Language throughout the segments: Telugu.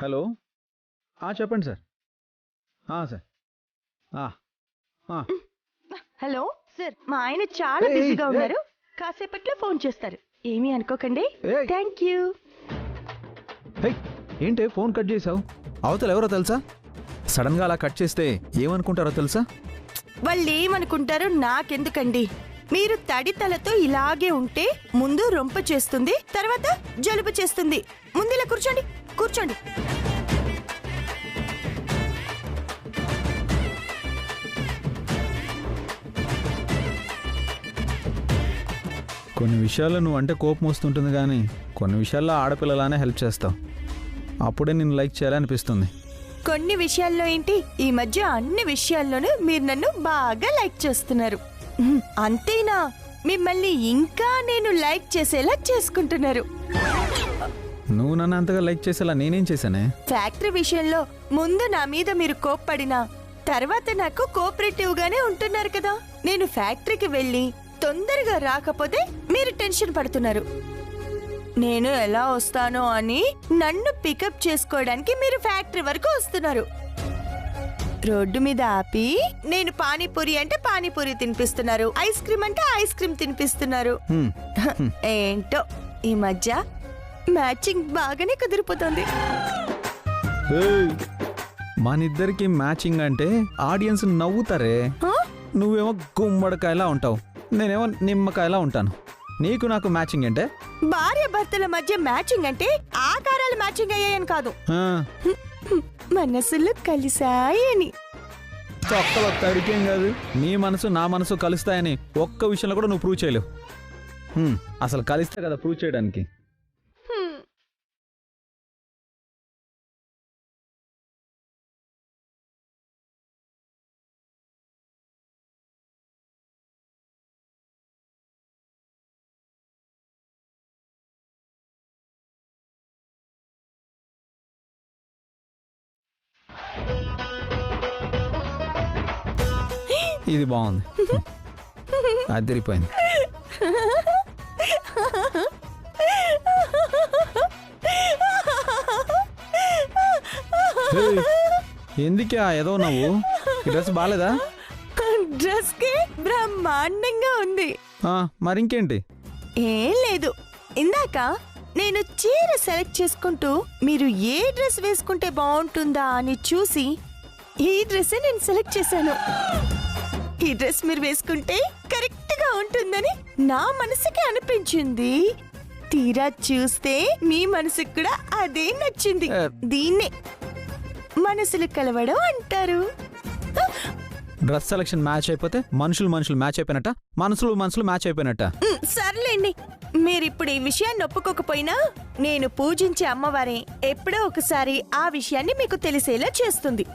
హలో చెప్పండి సార్. సార్ హలో సార్, మా ఆయన చాలా బిజీగా ఉన్నారు, కాసేపట్లో ఫోన్ చేస్తారు, ఏమీ అనుకోకండి. Thank you. ఏంటే ఫోన్ కట్ చేసావు? అవతల ఎవరో తెలుసా? సడన్ గా అలా కట్ చేస్తే ఏమనుకుంటారో తెలుసా? వాళ్ళు ఏమనుకుంటారో నాకెందుకండి. మీరు తడితలతో ఇలాగే ఉంటే ముందు రొంప చేస్తుంది, తర్వాత జలుబు చేస్తుంది. ముందు ఇలా కూర్చోండి, కూర్చోండి. కొన్ని విషయాల్లో నువ్వు అంటే కోపం వస్తుంటుంది, కానీ కొన్ని విషయాల్లో ఆడపిల్లలానే హెల్ప్ చేస్తావు. అప్పుడే నిన్ను లైక్ చేయాలనిపిస్తుంది. కొన్ని విషయాల్లో ఏంటి, ఈ మధ్య అన్ని విషయాల్లోనూ మీరు నన్ను బాగా లైక్ చేస్తున్నారు. అంతేనా, మిమ్మల్ని ఇంకా నేను లైక్ చేసేలా చేసుకుంటున్నారు. నువ్వు నన్ను అంతగా లైక్ చేసేలా నేనేం చేశానే? ఫ్యాక్టరీ విషయంలో ముందు నా మీద మీరు కోప్పడినా తర్వాత నాకు కోఆపరేటివ్ గానే ఉంటున్నారు కదా. నేను ఫ్యాక్టరీకి వెళ్ళి తొందరగా రాకపోతే మీరు టెన్షన్ పడుతున్నారు. నేను ఎలా వస్తానో అని నన్ను పికప్ చేసుకోవడానికి మీరు ఫ్యాక్టరీ వరకు వస్తున్నారు. రోడ్డు మీద ఆపి నేను పానీపూరి అంటే పానీపూరి తినిపిస్తున్నారు, ఐస్ క్రీమ్ అంటే ఐస్ క్రీమ్ తినిపిస్తున్నారు. ఏంటో ఈ మధ్య మ్యాచింగ్ బాగానే కుదిరిపోతుంది. మనిద్దరికి మ్యాచింగ్ అంటే ఆడియన్స్ నవ్వుతారే. నువ్వేమో గుమ్మడికాయలా ఉంటావు, నేనేమో నిమ్మకాయలా ఉంటాను. నీకు నాకు మ్యాచింగ్ అంటే భార్య భర్తల మధ్య మ్యాచింగ్ అంటే ఆకారాలు మ్యాచింగ్ అయ్యాయని కాదు, మనసులు కలిసాయని. ఒక్కలో తడికేం కాదు, నీ మనసు నా మనసు కలుస్తాయని ఒక్క విషయంలో కూడా నువ్వు ప్రూవ్ చేయలేవు. అసలు కలిస్తే కదా ప్రూవ్ చేయడానికి. ఇది బాగుంది, అదిరిపోయింది. ఎందుకే ఏదో నవ్వు? ఈ డ్రెస్ బాగాలేదా? డ్రెస్ కి బ్రహ్మాండంగా ఉంది. మరింకేంటి? ఏం లేదు, ఇందాక నేను చీర సెలెక్ట్ చేసుకుంటూ మీరు ఏ డ్రెస్ వేసుకుంటే బాగుంటుందా అని చూసి ఈ డ్రెస్ నేను సెలెక్ట్ చేశాను. ఈ డ్రెస్ మీరు వేసుకుంటే కరెక్ట్ గా ఉంటుందని నా మనసుకి అనిపించింది. తీరా చూస్తే మీ మనసుకు కూడా అదే నచ్చింది. దీన్నే మనసులు కలవడం అంటారు. డ్రెస్ సెలక్షన్ మ్యాచ్ అయిపోతే మనుషులు మ్యాచ్ అయిపోయినట్ట, మనసులు మ్యాచ్ అయిపోయినట్ట. సర్లేండి, మీరిప్పుడు ఈ విషయాన్ని ఒప్పుకోకపోయినా నేను పూజించే అమ్మవారే ఎప్పుడో ఒకసారి ఆ విషయాన్ని మీకు తెలిసేలా చేస్తుంది.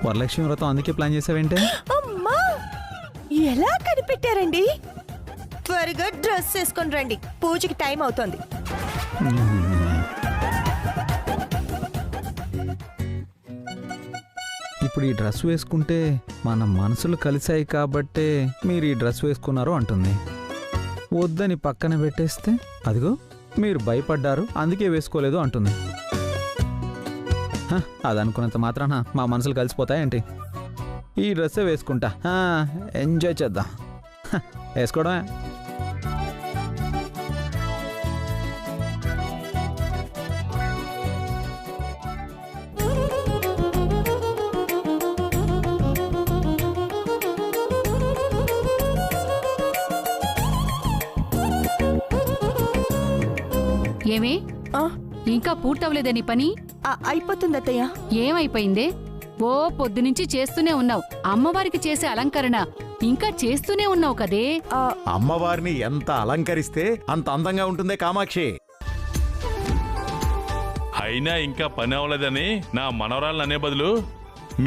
వరలక్ష్మి వ్రతం అందుకే ప్లాన్ చేసావేంటే? అమ్మా, ఎలా కనిపెట్టారండి? త్వరగా డ్రెస్ వేసుకొని రండి, పూజకి టైం అవుతోంది. ఇప్పుడు ఈ డ్రెస్ వేసుకుంటే మన మనసులు కలిసాయి కాబట్టే మీరు ఈ డ్రెస్ వేసుకున్నారు అంటుంది. వద్దని పక్కన పెట్టేస్తే అదిగో మీరు భయపడ్డారు అందుకే వేసుకోలేదు అంటుంది. అదనుకున్నంత మాత్రాన మా మనసులు కలిసిపోతాయేంటి? ఈ డ్రెస్సే వేసుకుంటా, ఎంజాయ్ చేద్దాం. వేసుకోవడమే. ఏమే, ఇంకా పూర్తవలేదని పని? అయిపోతుంది అత్తయ్య. ఏమైపోయిందే? ఓ పొద్దునుంచి చేస్తూనే ఉన్నావు. అమ్మవారికి చేసే అలంకరణ ఇంకా చేస్తూనే ఉన్నావు కదే. అమ్మవారిని ఎంత అలంకరిస్తే అంత అందంగా ఉంటుందే కామాక్షి. అయినా ఇంకా పని అవ్వలేదని నా మనవరాళ్ళు అనే బదులు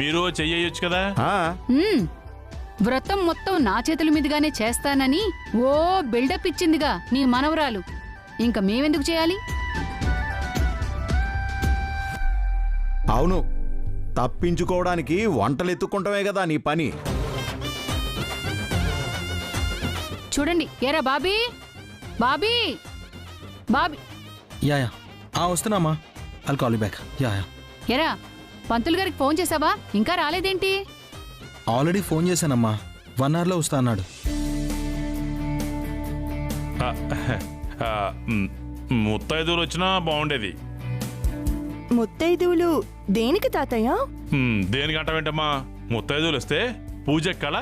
మీరు చెయ్యొచ్చు కదా. వ్రతం మొత్తం నా చేతుల మీదుగానే చేస్తానని ఓ బిల్డప్ ఇచ్చిందిగా నీ మనవరాలు. ఇంకా మేమెందుకు చేయాలి? అవును, తప్పించుకోవడానికి వంటలు ఎత్తుకుంటమే కదా నీ పని. చూడండి, ఏరా బాబీ, బాబీ, బాబీ. యా వస్తున్నామా. I'll call you back. Yeah ఎరా పంతులు గారికి ఫోన్ చేసావా? ఇంకా రాలేదేంటి? ఆల్రెడీ ఫోన్ చేశానమ్మా, 1 hourలో వస్తా అన్నాడు. ముత్తైదువులు వచ్చినా బాగుండేది. ముత్తైదువులు దేనికి తాతయ్య? దేనికి అంటావేంటమ్మా? ముత్తైదువులు వస్తే పూజకి కళ,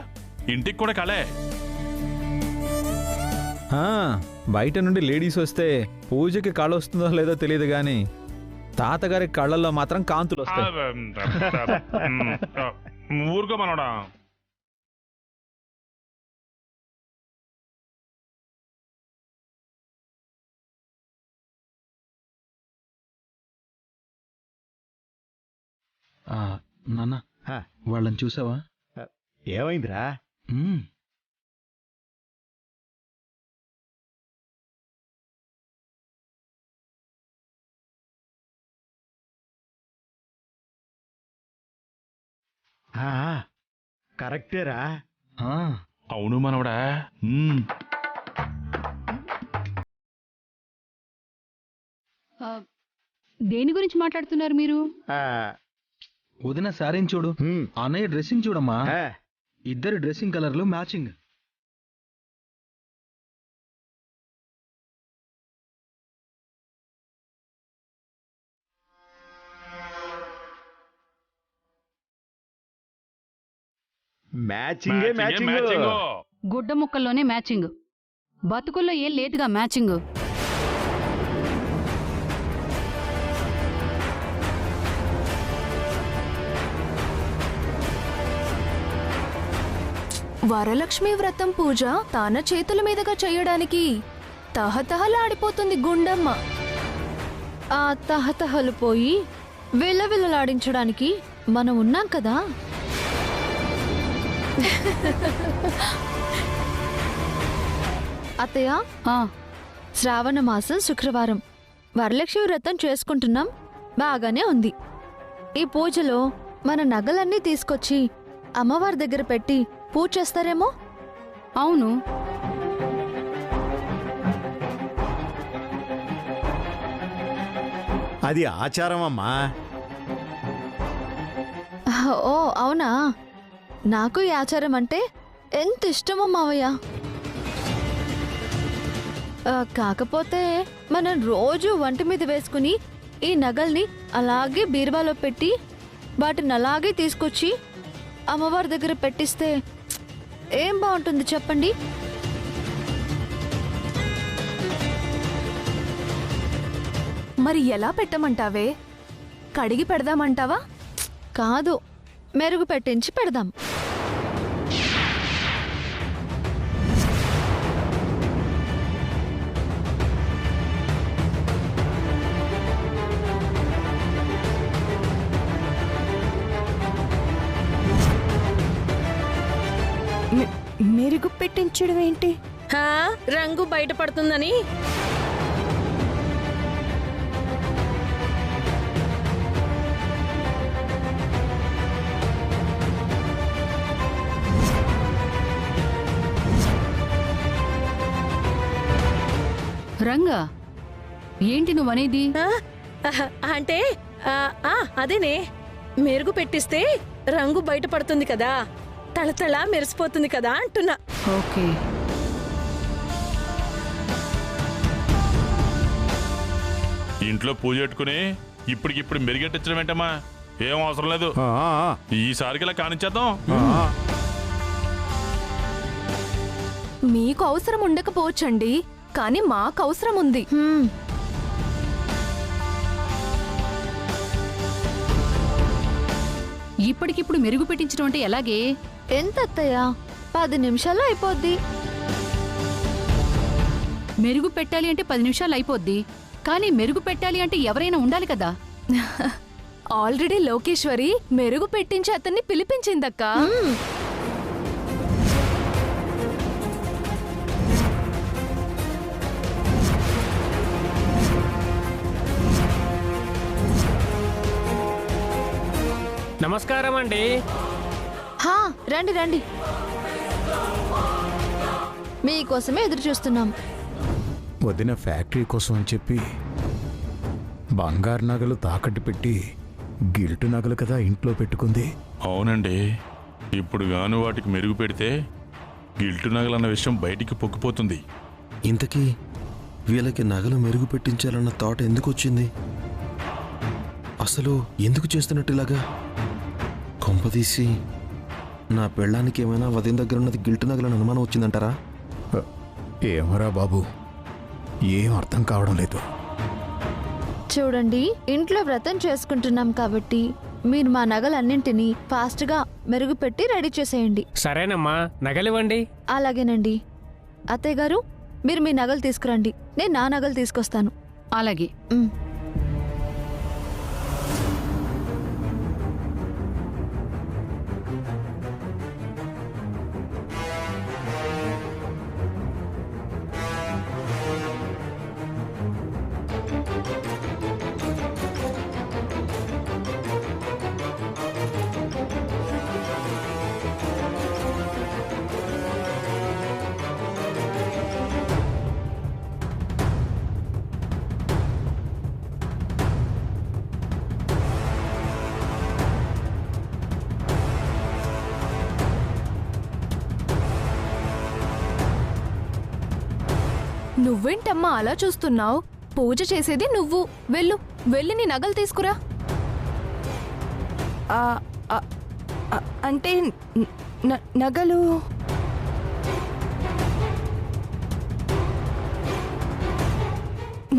ఇంటికి కూడా కళే. బయట నుండి లేడీస్ వస్తే పూజకి కళ వస్తుందో లేదో తెలియదు కానీ తాతగారి కళ్ళల్లో మాత్రం కాంతులు వస్తాయి. ఊరుకో మనోడా. నాన్న వాళ్ళని చూసావా? ఏమైందిరా? కరెక్టేరా. అవును మనవడా. దేని గురించి మాట్లాడుతున్నారు మీరు? వదిన సారీని చూడు, అన్నయ్య డ్రెస్సింగ్ చూడమ్మా, ఇద్దరు డ్రెస్సింగ్ కలర్లు మ్యాచింగ్. మ్యాచింగే మ్యాచింగ్. గుడ్డ ముక్కల్లోనే మ్యాచింగ్, బతుకుల్లో ఏం లేదుగా మ్యాచింగ్. వరలక్ష్మి వ్రతం పూజ తన చేతుల మీదుగా చేయడానికి తహతహలాడిపోతుంది గుండమ్మ. ఆ తహతహలు పోయి విలవిలలాడించడానికి మనం ఉన్నాం కదా. అత్తయ్య, శ్రావణ మాసం శుక్రవారం వరలక్ష్మి వ్రతం చేసుకుంటున్నాం, బాగానే ఉంది. ఈ పూజలో మన నగలన్నీ తీసుకొచ్చి అమ్మవారి దగ్గర పెట్టి పూజ చేస్తారేమో. అవును, అది ఆచారం అమ్మా. ఓ అవునా, నాకు ఈ ఆచారం అంటే ఎంత ఇష్టమో మావయ్య. కాకపోతే మనం రోజు వంటి మీద వేసుకుని ఈ నగల్ని అలాగే బీరువాలో పెట్టి వాటిని అలాగే తీసుకొచ్చి అమ్మవారి దగ్గర పెట్టిస్తే ఏం బాగుంటుంది చెప్పండి? మరి ఎలా పెట్టమంటావే? కడిగి పెడదామంటావా? కాదు, మెరుగు పెట్టించి పెడదాం. మెరుగు పెట్టించడం ఏంటి? రంగు బయటపడుతుందని. రంగా, ఏంటి నువ్వనేది? అంటే అదేనే, మెరుగు పెట్టిస్తే రంగు బయటపడుతుంది కదా, తళతళ మెరిసిపోతుంది కదా అంటున్నా. ఓకే, ఇంట్లో పూజ పెట్టుకుని ఇప్పటికిప్పుడు మెరుగెట్టించడం ఏంటమ్మా? ఏం అవసరం లేదు. ఈసారికి ఇలా కానిచ్చేద్దాం. మీకు అవసరం ఉండకపోవచ్చండి, కానీ మాకు అవసరం ఉంది. ఇప్పటికిప్పుడు మెరుగు పెట్టించడం అంటే ఎలాగే? ఎంత అత్తయ్య, 10 నిమిషాల్లో అయిపోద్ది. మెరుగు పెట్టాలి అంటే 10 నిమిషాలు అయిపోద్ది, కానీ మెరుగు పెట్టాలి అంటే ఎవరైనా ఉండాలి కదా. ఆల్రెడీ లోకేశ్వరి మెరుగు పెట్టించి అతన్ని పిలిపించిందక్కా. నమస్కారం అండి. రండి రండి, మీకోసమే ఎదురు చూస్తున్నాం. వదిన ఫ్యాక్టరీ కోసం అని చెప్పి బంగారు నగలు తాకట్టు పెట్టి గిల్టు నగలు కదా ఇంట్లో పెట్టుకుంది. అవునండి, ఇప్పుడు గాను వాటికి మెరుగు పెడితే గిల్టు నగలన్న విషయం బయటికి పొక్కిపోతుంది. ఇంతకీ వీళ్ళకి నగలు మెరుగు పెట్టించాలన్న థాట్ ఎందుకు వచ్చింది? అసలు ఎందుకు చేస్తున్నట్టు ఇలాగా? కొంపదీసి నా పెళ్ళానికి ఏమైనా వదిన దగ్గర ఉన్నది గిల్టు నగలని అనుమానం వచ్చిందంటారా? ఏమరా బాబు, ఏం అర్థం కావడం లేదు. చూడండి, ఇంట్లో వ్రతం చేసుకుంటున్నాం కాబట్టి మీరు మా నగలన్నింటినీ ఫాస్ట్గా మెరుగుపెట్టి రెడీ చేసేయండి. సరేనమ్మా, నగలివ్వండి. అలాగేనండి. అత్తయ్య గారు, మీరు మీ నగలు తీసుకురండి, నేను నా నగలు తీసుకొస్తాను. అలాగే. నువ్వేంటమ్మా అలా చూస్తున్నావు? పూజ చేసేది నువ్వు. వెళ్ళి నీ నగలు తీసుకురా. అంటే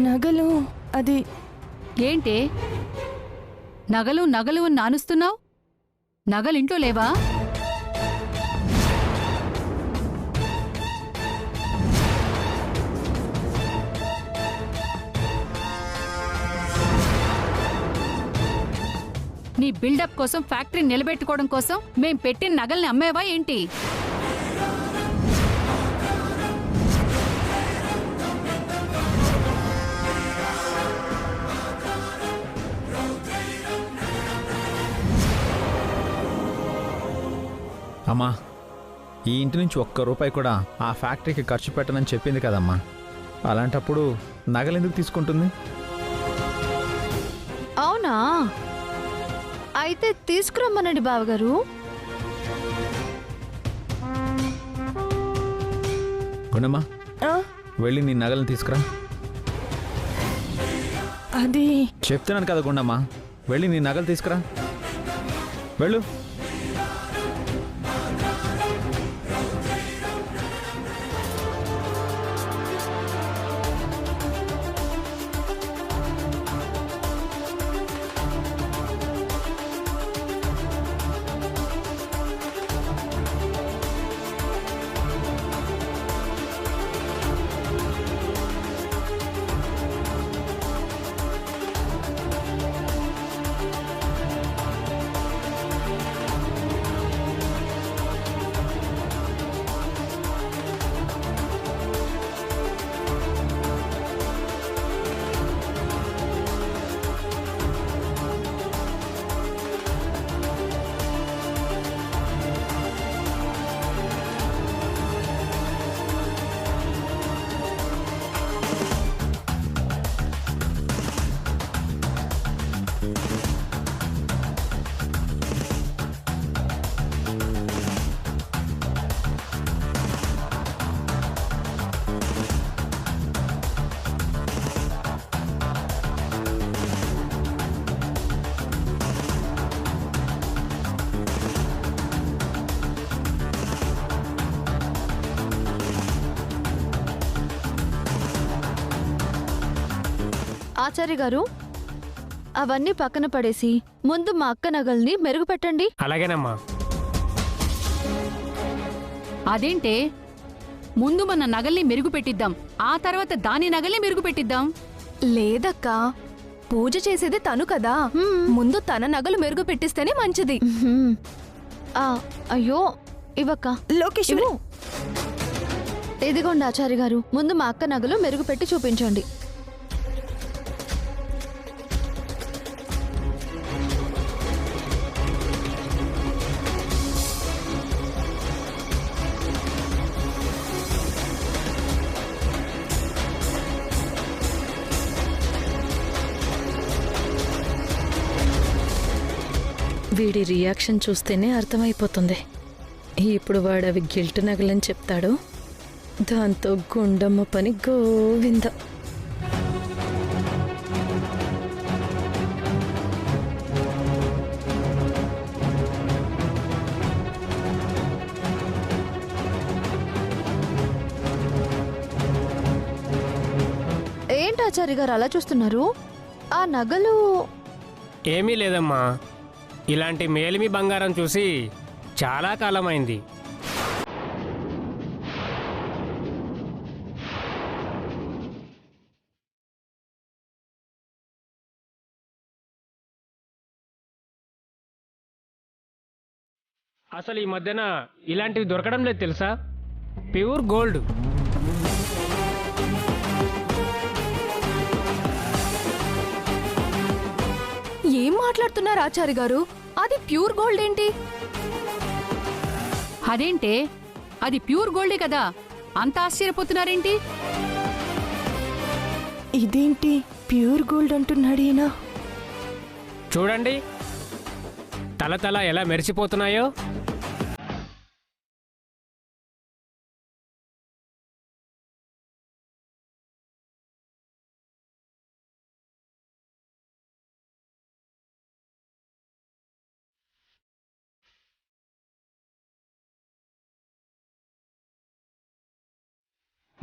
నగలు అది ఏంటే నగలు నగలు అని నానుస్తున్నావు? నగలింట్లో లేవా? నీ బిల్డప్ కోసం, ఫ్యాక్టరీ నిలబెట్టుకోవడం కోసం మేం పెట్టిన నగల్ని అమ్మేవా ఏంటి? అమ్మా, ఈ ఇంటి నుంచి ఒక్క రూపాయి కూడా ఆ ఫ్యాక్టరీకి ఖర్చు పెట్టనని చెప్పింది కదమ్మా. అలాంటప్పుడు నగలెందుకు తీసుకుంటుంది? అవునా? అయితే తీసుకురమ్మనండి బావగారు. గుండమ్మా, వెళ్ళి నీ నగలను తీసుకురా. అది చెప్తున్నాను కదా గుండమ్మా, వెళ్ళి నీ నగలు తీసుకురా. వెళ్ళు. ఆచార్య గారు, అవన్నీ పక్కన పడేసి ముందు మా అక్క నగల్ని మెరుగుపెట్టండి. అలాగేనమ్మా. అదేంటే, ముందు మన నగల్ని మెరుగు పెట్టిద్దాం, ఆ తర్వాత దాని నగల్ని మెరుగు పెట్టిద్దాం. లేదక్కా, పూజ చేసేది తను కదా, ముందు తన నగలు మెరుగు పెట్టిస్తేనే మంచిది. అయ్యో ఇవక్క. లోకేష్, ఇదిగోండి ఆచార్య గారు, ముందు మా అక్క నగలు మెరుగుపెట్టి చూపించండి. వీడి రియాక్షన్ చూస్తేనే అర్థమైపోతుంది. ఇప్పుడు వాడు అవి గిల్ట్ నగలని చెప్తాడు. దాంతో గుండమ్మ పని గోవింద. ఏంటి ఆచార్య గారు అలా చూస్తున్నారు? ఆ నగలు ఏమీ లేదమ్మా, ఇలాంటి మేలిమి బంగారం చూసి చాలా కాలమైంది. అసలు ఈ మధ్యన ఇలాంటివి దొరకడం లేదు తెలుసా? Pure gold. ఏం మాట్లాడుతున్నారు ఆచార్య గారు? అది ప్యూర్ గోల్డ్ ఏంటి? అదేంటే, అది ప్యూర్ గోల్డే కదా, అంత ఆశ్చర్యపోతున్నారేంటి? ఇదేంటి ప్యూర్ గోల్డ్ అంటున్నాడు ఈయన? చూడండి తల ఎలా మెరిసిపోతున్నాయో.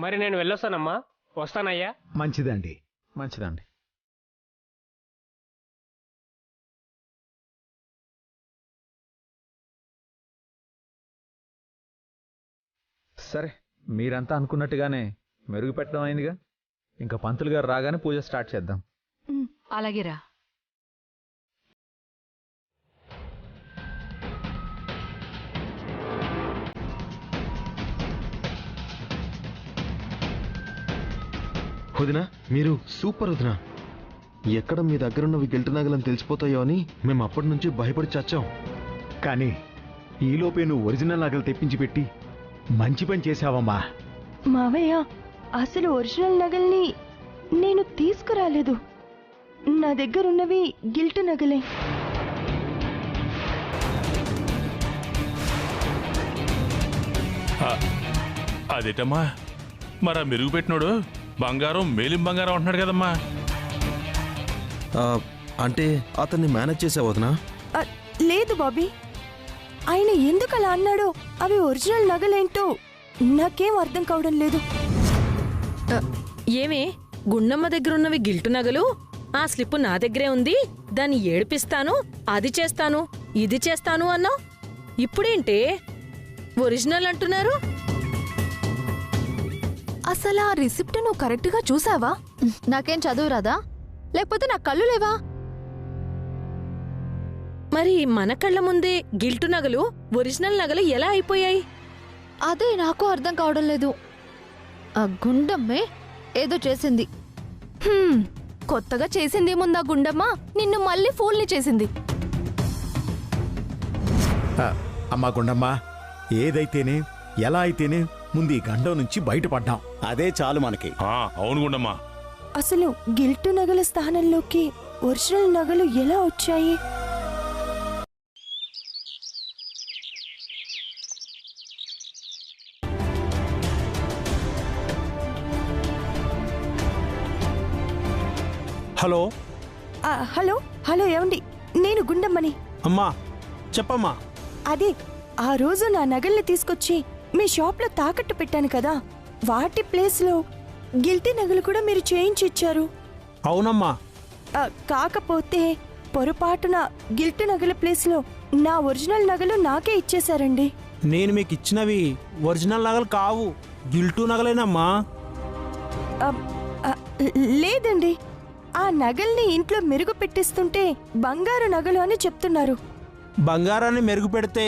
మరి నేను వెళ్ళొస్తానమ్మా, వస్తానయ్యా. మంచిదండి. మంచిదండి. సరే, మీరంతా అనుకున్నట్టుగానే మెరుగు పెట్టడం అయిందిగా. ఇంకా పంతులు గారు రాగానే పూజ స్టార్ట్ చేద్దాం. అలాగేరా. వదినా, మీరు సూపర్ వదినా. ఎక్కడ మీ దగ్గరున్నవి గిల్ట్ నగలని తెలిసిపోతాయో అని మేము అప్పటి నుంచి భయపడి చచ్చాం. కానీ ఈలోపే నువ్వు ఒరిజినల్ నగలు తెప్పించి పెట్టి మంచి పని చేశావమ్మా. మావయ్య, అసలు ఒరిజినల్ నగల్ని నేను తీసుకురాలేదు. నా దగ్గరున్నవి గిల్ట్ నగలే. అదేటమ్మా, మరి ఆ మెరుగు పెట్టినోడు బంగారం మేలిం బంగారం అంటున్నాడు కదమ్మా. అంటే అతన్ని మేనేజ్ చేసావు వదినా? లేదు బాబీ, ఆయన ఎందుకు అలా అన్నాడో, అవి ఒరిజినల్ నగలేంటో నాకేం అర్థం కావడం లేదు. ఏమే, గుండమ్మ దగ్గరున్నవి గిల్టు నగలు, ఆ స్లిప్పు నా దగ్గరే ఉంది, దాన్ని ఏడిపిస్తాను, అది చేస్తాను, ఇది చేస్తాను అన్నావు. ఇప్పుడేంటే ఒరిజినల్ అంటున్నారు? అసలు ఆ రిసిప్ట్ నువ్వు కరెక్ట్ గా చూసావా? నాకేం చదువు రాదా? లేకపోతే నా కళ్ళు లేవా? మరి మన కళ్ళ ముందే గిల్టు నగలు ఒరిజినల్ నగలు ఎలా అయిపోయాయి? అదే నాకు అర్థం కావడం లేదు. ఆ గుండమ్మే ఏదో చేసింది. కొత్తగా చేసిందేముందా గుండమ్మ? నిన్ను మళ్ళీ ఫూల్ని చేసింది. అమ్మా గుండమ్మ, ఏదైతేనే ఎలా అయితేనే ముందు ఈ గండం నుంచి బయటపడ్డాం, అదే చాలు మనకి. అవును గుండమ్మా. అసలు గిల్టు నగల స్థానంలోకి ఒరిజినల్ నగలు ఎలా వచ్చాయి? హలో హలో హలో, ఏమండి? నేను గుండమ్మని. అమ్మా చెప్పమ్మా. అదే, ఆ రోజు నా నగల్ని తీసుకొచ్చి మీ షాప్లో తాకట్టు పెట్టాను కదా, వాటి ప్లేస్లో గిల్టీ నగలు కూడా మీరు చేయించి ఇచ్చారు. అవునమ్మా. కాకపోతే పొరపాటున గిల్టీ నగల ప్లేస్లో నా ఒరిజినల్ నగలు నాకే ఇచ్చేశారండి. నేను మీకు ఇచ్చినవి ఒరిజినల్ నగలు కావు, గిల్టు నగలేనమ్మా. లేదండి, ఆ నగల్ని ఇంట్లో మెరుగు పెట్టిస్తుంటే బంగారు నగలు అని చెప్తున్నారు. బంగారాన్ని మెరుగు పెడితే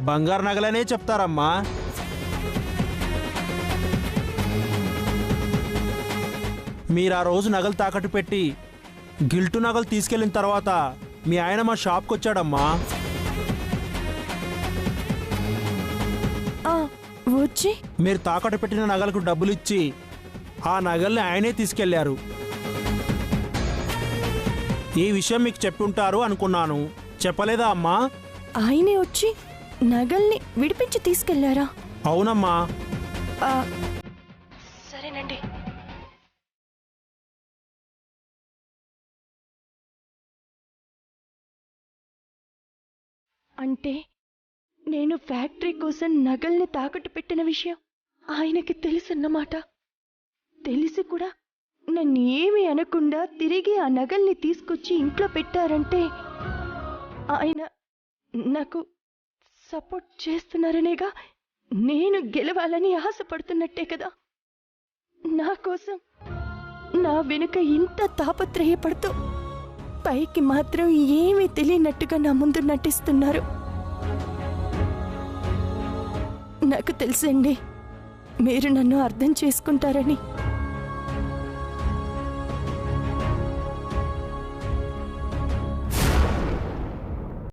బంగారు నగలనే చెప్తారమ్మా. మీరు ఆ రోజు నగలు తాకట్టు పెట్టి గిల్టు నగలు తీసుకెళ్లిన తర్వాత మీ ఆయన మా షాప్కి వచ్చాడమ్మా. వచ్చి మీరు తాకట్టు పెట్టిన నగలకు డబ్బులు ఇచ్చి ఆ నగల్ని ఆయనే తీసుకెళ్లారు. ఈ విషయం మీకు చెప్పి ఉంటారు అనుకున్నాను, చెప్పలేదా అమ్మా? ఆయనే వచ్చి నగల్ని విడిపించి తీసుకెళ్లారా? అవునమ్మా. సరేనండి. అంటే నేను ఫ్యాక్టరీ కోసం నగల్ని తాకట్టు పెట్టిన విషయం ఆయనకి తెలుసన్నమాట. తెలిసి కూడా నన్ను ఏమీ అనకుండా తిరిగి ఆ నగల్ని తీసుకొచ్చి ఇంట్లో పెట్టారంటే ఆయన నాకు సపోర్ట్ చేస్తున్నారనేగా, నేను గెలవాలని ఆశపడుతున్నట్టే కదా. నా కోసం నా వెనుక ఇంత తాపత్రయపడుతూ పైకి మాత్రం ఏమీ తెలియనట్టుగా నా ముందు నటిస్తున్నారు. నాకు తెలుసండి మీరు నన్ను అర్థం చేసుకుంటారని.